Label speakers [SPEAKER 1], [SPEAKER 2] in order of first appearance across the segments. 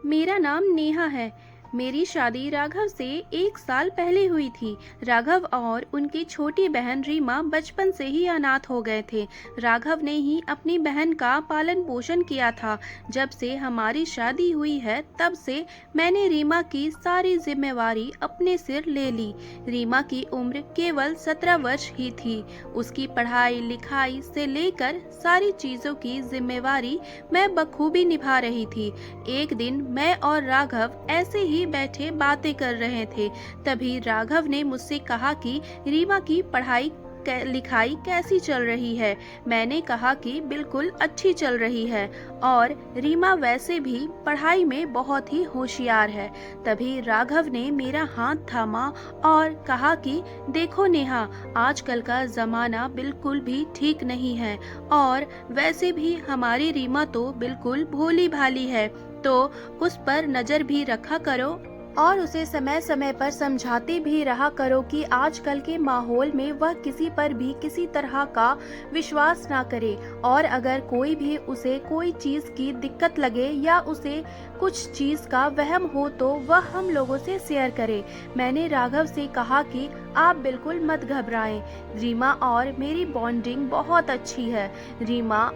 [SPEAKER 1] मेरा नाम नेहा है। मेरी शादी राघव से 1 साल पहले हुई थी। राघव और उनकी छोटी बहन रीमा बचपन से ही अनाथ हो गए थे। राघव ने ही अपनी बहन का पालन पोषण किया था। जब से हमारी शादी हुई है तब से मैंने रीमा की सारी जिम्मेवारी अपने सिर ले ली। रीमा की उम्र केवल 17 वर्ष ही थी। उसकी पढ़ाई लिखाई से लेकर सारी चीजों की जिम्मेवारी मैं बखूबी निभा रही थी। एक दिन मैं और राघव ऐसे ही बैठे बातें कर रहे थे। तभी राघव ने मुझसे कहा कि रीमा की पढ़ाई लिखाई कैसी चल रही है। मैंने कहा कि बिल्कुल अच्छी चल रही है और रीमा वैसे भी पढ़ाई में बहुत ही होशियार है। तभी राघव ने मेरा हाथ थामा और कहा कि देखो नेहा, आजकल का जमाना बिल्कुल भी ठीक नहीं है और वैसे भी हमारी रीमा तो बिल्कुल भोली भाली है, तो उस पर नजर भी रखा करो और उसे समय समय पर समझाते भी रहा करो कि आजकल के माहौल में वह किसी पर भी किसी तरह का विश्वास ना करे और अगर कोई भी उसे कोई चीज की दिक्कत लगे या उसे कुछ चीज का वहम हो तो वह हम लोगों से शेयर करे। मैंने राघव से कहा कि आप बिल्कुल मत घबराएं, रीमा और मेरी बॉन्डिंग बहुत अच्छी है। रीमा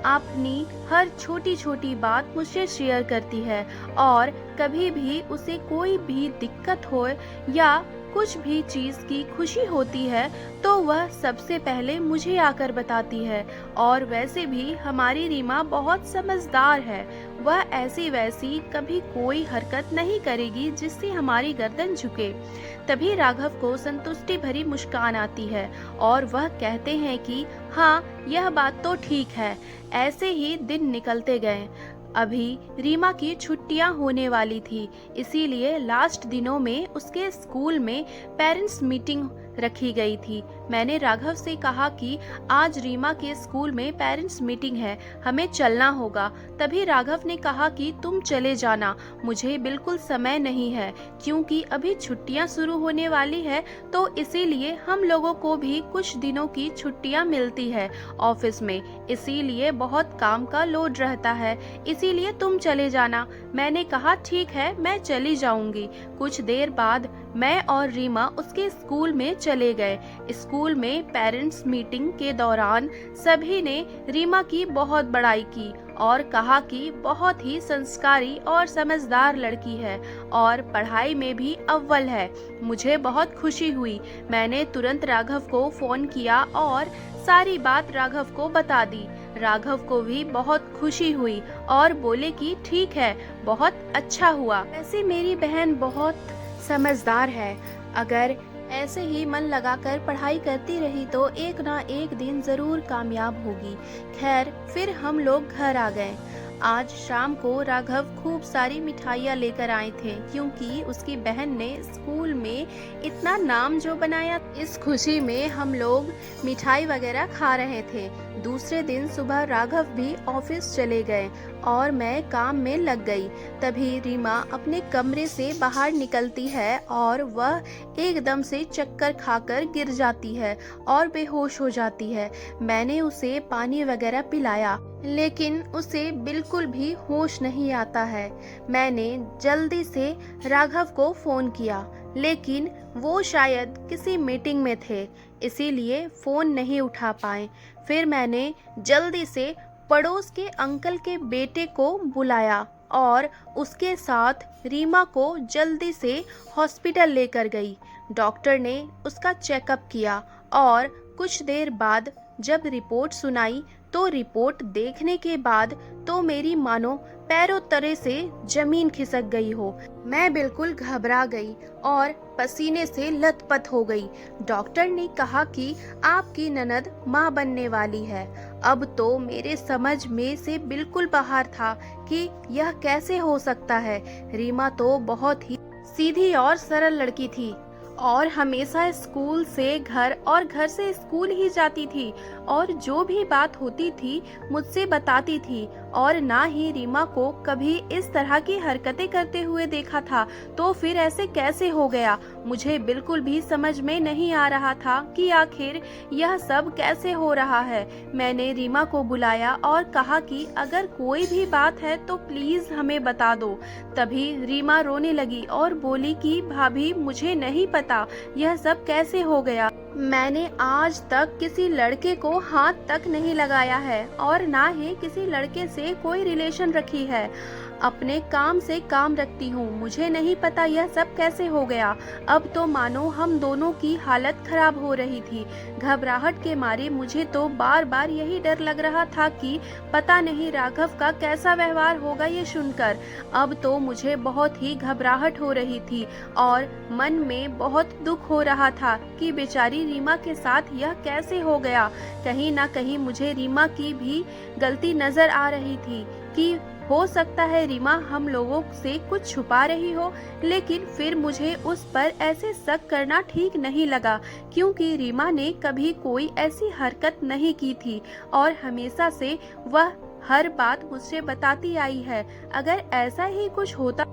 [SPEAKER 1] अपनी हर छोटी छोटी बात मुझसे शेयर करती है और कभी भी उसे कोई भी दिक्कत हो या कुछ भी चीज की खुशी होती है तो वह सबसे पहले मुझे आकर बताती है। और वैसे भी हमारी रीमा बहुत समझदार है। वह ऐसी वैसी कभी कोई हरकत नहीं करेगी जिससे हमारी गर्दन झुके। तभी राघव को संतुष्टि भरी मुस्कान आती है और वह कहते हैं कि हाँ, यह बात तो ठीक है। ऐसे ही दिन निकलते गए। अभी रीमा की छुट्टियां होने वाली थी, इसीलिए लास्ट दिनों में उसके स्कूल में पेरेंट्स मीटिंग रखी गई थी। मैंने राघव से कहा कि आज रीमा के स्कूल में पेरेंट्स मीटिंग है, हमें चलना होगा। तभी राघव ने कहा कि तुम चले जाना, मुझे बिल्कुल समय नहीं है क्योंकि अभी छुट्टियां शुरू होने वाली है, तो इसीलिए हम लोगों को भी कुछ दिनों की छुट्टियां मिलती है ऑफिस में, इसीलिए बहुत काम का लोड रहता है, इसीलिए तुम चले जाना। मैंने कहा ठीक है, मैं चली जाऊंगी। कुछ देर बाद मैं और रीमा उसके स्कूल में चले गए। स्कूल में पेरेंट्स मीटिंग के दौरान सभी ने रीमा की बहुत बड़ाई की और कहा कि बहुत ही संस्कारी और समझदार लड़की है और पढ़ाई में भी अव्वल है। मुझे बहुत खुशी हुई। मैंने तुरंत राघव को फोन किया और सारी बात राघव को बता दी। राघव को भी बहुत खुशी हुई और बोले कि ठीक है, बहुत अच्छा हुआ। ऐसे मेरी बहन बहुत समझदार है। अगर ऐसे ही मन लगाकर पढ़ाई करती रही तो एक ना एक दिन जरूर कामयाब होगी। खैर, फिर हम लोग घर आ गए। आज शाम को राघव खूब सारी मिठाइयाँ लेकर आए थे क्योंकि उसकी बहन ने स्कूल में इतना नाम जो बनाया। इस खुशी में हम लोग मिठाई वगैरह खा रहे थे। दूसरे दिन सुबह राघव भी ऑफिस चले गए और मैं काम में लग गई। तभी रीमा अपने कमरे से बाहर निकलती है और वह एकदम से चक्कर खाकर गिर जाती है और बेहोश हो जाती है। मैंने उसे पानी वगैरह पिलाया लेकिन उसे बिल्कुल भी होश नहीं आता है। मैंने जल्दी से राघव को फोन किया लेकिन वो शायद किसी मीटिंग में थे, इसीलिए फोन नहीं उठा पाए। फिर मैंने जल्दी से पड़ोस के अंकल के बेटे को बुलाया और उसके साथ रीमा को जल्दी से हॉस्पिटल लेकर गई। डॉक्टर ने उसका चेकअप किया और कुछ देर बाद जब रिपोर्ट सुनाई तो रिपोर्ट देखने के बाद तो मेरी मानो पैरों तले से जमीन खिसक गई हो। मैं बिल्कुल घबरा गई और पसीने से लथपथ हो गई। डॉक्टर ने कहा कि आपकी ननद मां बनने वाली है। अब तो मेरे समझ में से बिल्कुल बाहर था कि यह कैसे हो सकता है। रीमा तो बहुत ही सीधी और सरल लड़की थी और हमेशा स्कूल से घर और घर से स्कूल ही जाती थी और जो भी बात होती थी मुझसे बताती थी और ना ही रीमा को कभी इस तरह की हरकतें करते हुए देखा था, तो फिर ऐसे कैसे हो गया? मुझे बिल्कुल भी समझ में नहीं आ रहा था कि आखिर यह सब कैसे हो रहा है। मैंने रीमा को बुलाया और कहा कि अगर कोई भी बात है तो प्लीज हमें बता दो। तभी रीमा रोने लगी और बोली कि भाभी, मुझे नहीं पता यह सब कैसे हो गया। मैंने आज तक किसी लड़के को हाथ तक नहीं लगाया है और ना ही किसी लड़के से कोई रिलेशन रखी है। अपने काम से काम रखती हूँ, मुझे नहीं पता यह सब कैसे हो गया। अब तो मानो हम दोनों की हालत खराब हो रही थी। घबराहट के मारे मुझे तो बार बार यही डर लग रहा था कि पता नहीं राघव का कैसा व्यवहार होगा ये सुनकर। अब तो मुझे बहुत ही घबराहट हो रही थी और मन में बहुत दुख हो रहा था कि बेचारी रीमा के साथ यह कैसे हो गया। कहीं ना कहीं मुझे रीमा की भी गलती नजर आ रही थी कि हो सकता है रीमा हम लोगों से कुछ छुपा रही हो, लेकिन फिर मुझे उस पर ऐसे शक करना ठीक नहीं लगा, क्योंकि रीमा ने कभी कोई ऐसी हरकत नहीं की थी और हमेशा से वह हर बात मुझसे बताती आई है। अगर ऐसा ही कुछ होता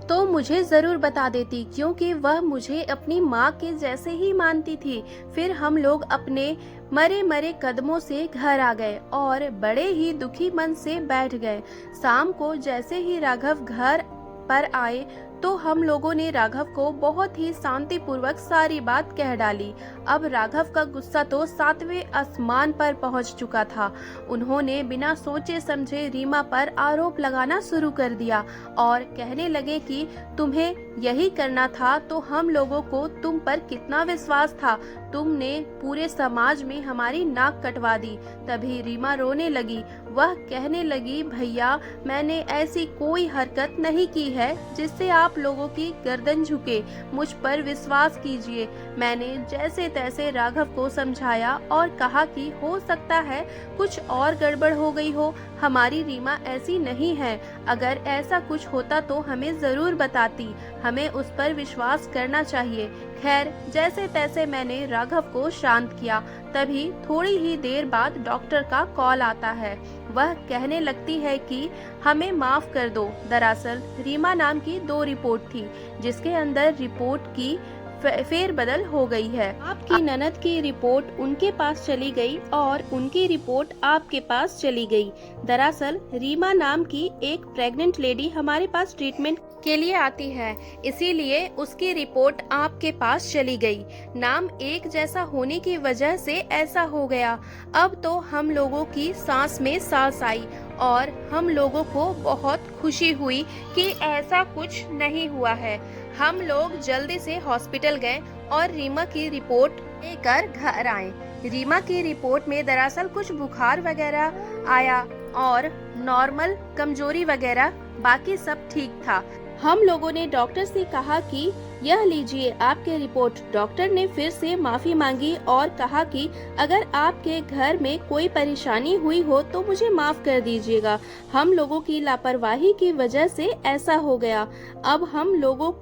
[SPEAKER 1] तो मुझे जरूर बता देती, क्योंकि वह मुझे अपनी माँ के जैसे ही मानती थी। फिर हम लोग अपने मरे मरे कदमों से घर आ गए और बड़े ही दुखी मन से बैठ गए। शाम को जैसे ही राघव घर पर आए तो हम लोगों ने राघव को बहुत ही शांतिपूर्वक सारी बात कह डाली। अब राघव का गुस्सा तो 7वें आसमान पर पहुंच चुका था। उन्होंने बिना सोचे समझे रीमा पर आरोप लगाना शुरू कर दिया और कहने लगे कि तुम्हें यही करना था तो हम लोगों को तुम पर कितना विश्वास था, तुमने पूरे समाज में हमारी नाक कटवा दी। तभी रीमा रोने लगी। वह कहने लगी, भैया, मैंने ऐसी कोई हरकत नहीं की है जिससे आप लोगों की गर्दन झुके। मुझ पर विश्वास कीजिए। मैंने जैसे तैसे राघव को समझाया और कहा कि हो सकता है कुछ और गड़बड़ हो गई हो, हमारी रीमा ऐसी नहीं है। अगर ऐसा कुछ होता तो हमें जरूर बताती, हमें उस पर विश्वास करना चाहिए। खैर, जैसे तैसे मैंने राघव को शांत किया। तभी थोड़ी ही देर बाद डॉक्टर का कॉल आता है। वह कहने लगती है कि हमें माफ कर दो। दरअसल रीमा नाम की 2 रिपोर्ट थी, जिसके अंदर रिपोर्ट की फेरबदल हो गई है। आपकी ननद की रिपोर्ट उनके पास चली गई और उनकी रिपोर्ट आपके पास चली गई। दरअसल रीमा नाम की एक प्रेग्नेंट लेडी हमारे पास ट्रीटमेंट के लिए आती है, इसीलिए उसकी रिपोर्ट आपके पास चली गई। नाम एक जैसा होने की वजह से ऐसा हो गया। अब तो हम लोगों की सांस में सांस आई और हम लोगों को बहुत खुशी हुई कि ऐसा कुछ नहीं हुआ है। हम लोग जल्दी से हॉस्पिटल गए और रीमा की रिपोर्ट लेकर घर आए। रीमा की रिपोर्ट में दरअसल कुछ बुखार वगैरह आया और नॉर्मल कमजोरी वगैरह, बाकी सब ठीक था। हम लोगों ने डॉक्टर से कहा कि यह लीजिए आपके रिपोर्ट। डॉक्टर ने फिर से माफी मांगी और कहा कि अगर आपके घर में कोई परेशानी हुई हो तो मुझे माफ कर दीजिएगा, हम लोगों की लापरवाही की वजह से ऐसा हो गया। अब हम लोगों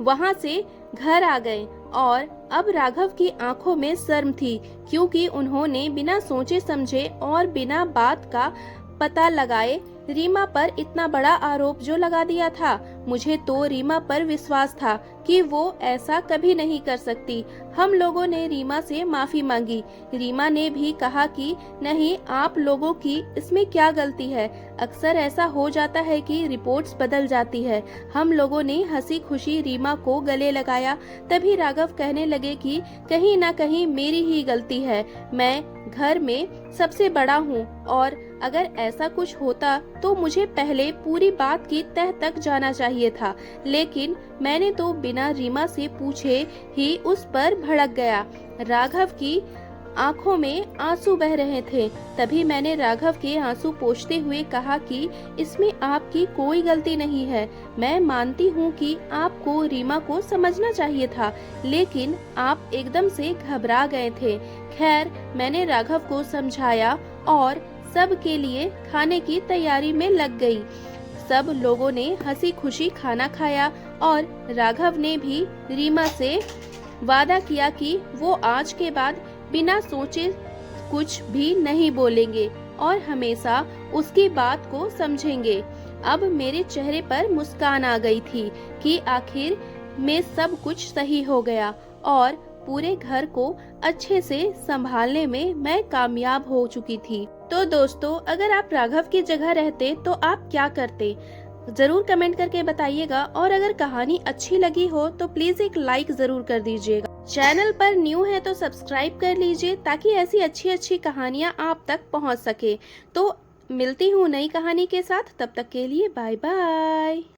[SPEAKER 1] वहां से घर आ गए और अब राघव की आंखों में शर्म थी, क्योंकि उन्होंने बिना सोचे समझे और बिना बात का पता लगाए रीमा पर इतना बड़ा आरोप जो लगा दिया था। मुझे तो रीमा पर विश्वास था कि वो ऐसा कभी नहीं कर सकती। हम लोगों ने रीमा से माफी मांगी। रीमा ने भी कहा कि नहीं, आप लोगों की इसमें क्या गलती है, अक्सर ऐसा हो जाता है कि रिपोर्ट्स बदल जाती है। हम लोगों ने हंसी खुशी रीमा को गले लगाया। तभी राघव कहने लगे कि कहीं ना कहीं मेरी ही गलती है, मैं घर में सबसे बड़ा हूँ और अगर ऐसा कुछ होता तो मुझे पहले पूरी बात की तह तक जाना चाहिए था, लेकिन मैंने तो बिना रीमा से पूछे ही उस पर भड़क गया। राघव की आंखों में आंसू बह रहे थे। तभी मैंने राघव के आंसू पोंछते हुए कहा कि इसमें आपकी कोई गलती नहीं है। मैं मानती हूँ कि आपको रीमा को समझना चाहिए था, लेकिन आप एकदम से घबरा गए थे। खैर, मैंने राघव को समझाया और सब के लिए खाने की तैयारी में लग गई। सब लोगों ने हंसी खुशी खाना खाया और राघव ने भी रीमा से वादा किया कि वो आज के बाद बिना सोचे कुछ भी नहीं बोलेंगे और हमेशा उसकी बात को समझेंगे। अब मेरे चेहरे पर मुस्कान आ गई थी कि आखिर में सब कुछ सही हो गया और पूरे घर को अच्छे से संभालने में मैं कामयाब हो चुकी थी। तो दोस्तों, अगर आप राघव की जगह रहते तो आप क्या करते? जरूर कमेंट करके बताइएगा और अगर कहानी अच्छी लगी हो तो प्लीज एक लाइक जरूर कर दीजिएगा। चैनल पर न्यू है तो सब्सक्राइब कर लीजिए ताकि ऐसी अच्छी अच्छी कहानियां आप तक पहुंच सके। तो मिलती हूँ नई कहानी के साथ, तब तक के लिए बाय बाय।